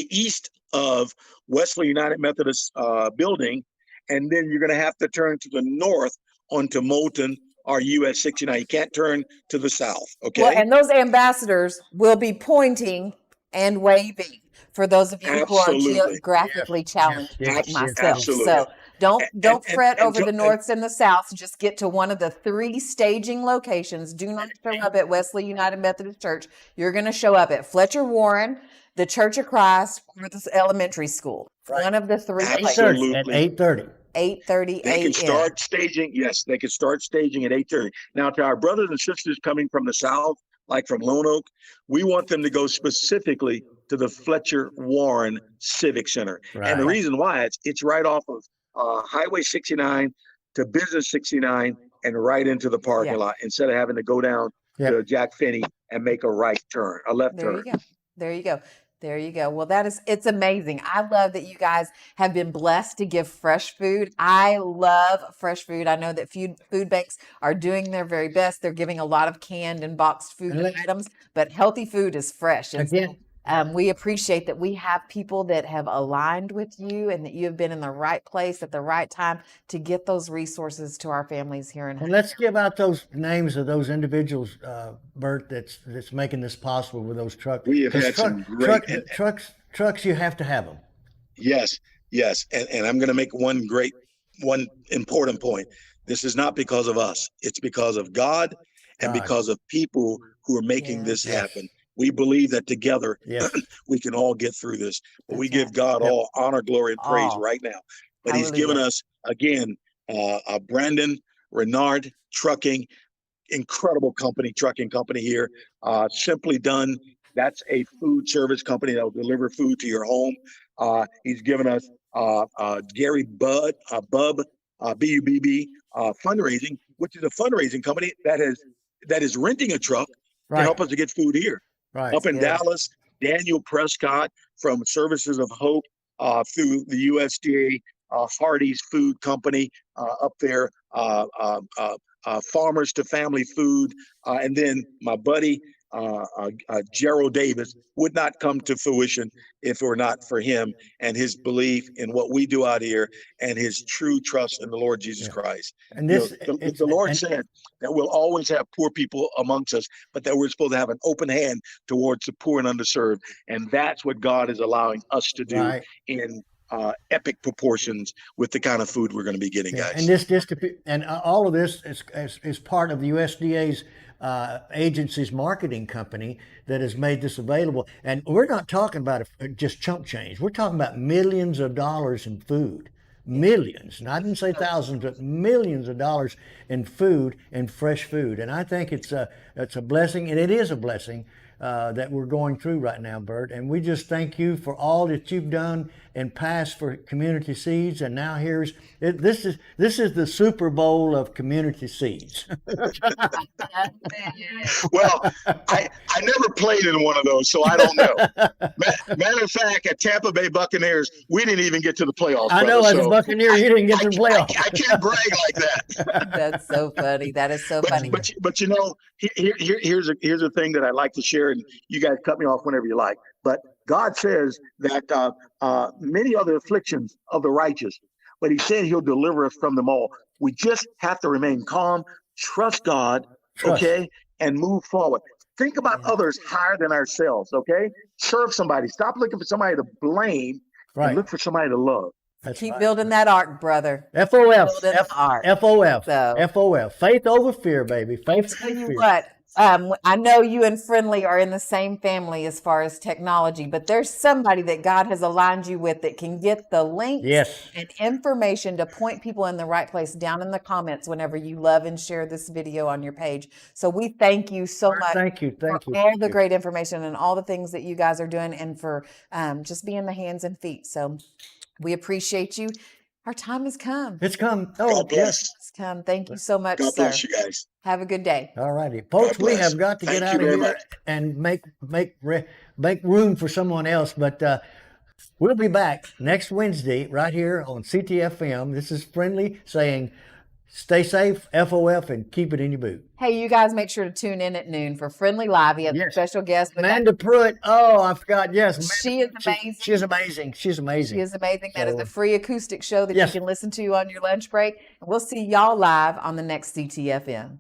east of Wesley United Methodist building, and then you're going to have to turn to the north onto Moulton or US 69. You can't turn to the south, okay? Well, and those ambassadors will be pointing and waving for those of you who are geographically challenged like myself. Absolutely. So don't fret over the norths and the souths. Just get to one of the 3 staging locations. Do not show up at Wesley United Methodist Church. You're going to show up at Fletcher Warren, the Church of Christ, or the elementary school. Right. One of the 3 Absolutely. At 8:30. 8:30 They a.m. can start staging. Yes, they can start staging at 8:30. Now, to our brothers and sisters coming from the south, like from Lone Oak, we want them to go specifically to the Fletcher Warren Civic Center. Right. And the reason why, it's right off of Highway 69 to Business 69 and right into the parking lot, instead of having to go down to Jack Finney and make a left turn. There you go. Well, it's amazing. I love that you guys have been blessed to give fresh food. I love fresh food. I know that food banks are doing their very best. They're giving a lot of canned and boxed food items, but healthy food is fresh. And we appreciate that we have people that have aligned with you and that you have been in the right place at the right time to get those resources to our families here in. And let's give out those names of those individuals, Bert, that's making this possible with those trucks. We have had some great trucks. You have to have them. Yes. And I'm going to make one important point. This is not because of us. It's because of God and because of people who are making this happen. We believe that together we can all get through this. But we give God all honor, glory, and praise right now. But He's given us, again, Brandon Renard Trucking, incredible trucking company here. Simply Done, that's a food service company that will deliver food to your home. He's given us Gary Bub, B-U-B-B, Fundraising, which is a fundraising company that is renting a truck to help us to get food here. Right. Up in Dallas, Daniel Prescott from Services of Hope through the USDA, Hardee's Food Company up there, Farmers to Family Food, and then my buddy Gerald Davis would not come to fruition if it were not for him and his belief in what we do out here and his true trust in the Lord Jesus Christ. And this, the Lord said that we'll always have poor people amongst us, but that we're supposed to have an open hand towards the poor and underserved. And that's what God is allowing us to do in epic proportions with the kind of food we're going to be getting, guys. And all of this is part of the USDA's agency's marketing company that has made this available. And we're not talking about just chump change. We're talking about millions of dollars in food. Millions. And I didn't say thousands, but millions of dollars in food and fresh food. And I think it's a blessing, and it is a blessing that we're going through right now, Bert. And we just thank you for all that you've done and passed for community seeds, and now this is the Super Bowl of community seeds. Well, I never played in one of those, so I don't know. Matter of fact, at Tampa Bay Buccaneers, we didn't even get to the playoffs. I know, as a Buccaneer, you didn't get to the playoffs. I can't brag like that. That's so funny. That is so funny. But you know, here's a thing that I'd like to share, and you guys cut me off whenever you like. But God says that many are the afflictions of the righteous, but He said He'll deliver us from them all. We just have to remain calm, trust God, okay, and move forward. Think about others higher than ourselves, okay? Serve somebody. Stop looking for somebody to blame and look for somebody to love. Keep building that ark, brother. FOF. FOF. FOF. Faith over fear, baby. Faith over fear. What? I know you and Friendly are in the same family as far as technology, but there's somebody that God has aligned you with that can get the links and information to point people in the right place down in the comments whenever you love and share this video on your page. So we thank you so much. Thank you. For all the great information and all the things that you guys are doing, and for just being the hands and feet. So we appreciate you. Our time has come. It's come. Oh, yes. It's come. Thank you so much, God sir. bless you guys. Have a good day. All righty. Folks, we have got to get out of here and make room for someone else. But we'll be back next Wednesday right here on Ctfm. This is Friendly saying, stay safe, FOF, and keep it in your boot. Hey, you guys make sure to tune in at noon for Friendly Live. We have a special guest. Amanda Pruitt. Oh, I forgot. Yes. She is amazing. She's amazing. She's amazing. She is amazing. That is a free acoustic show that you can listen to on your lunch break. And we'll see y'all live on the next CTFM.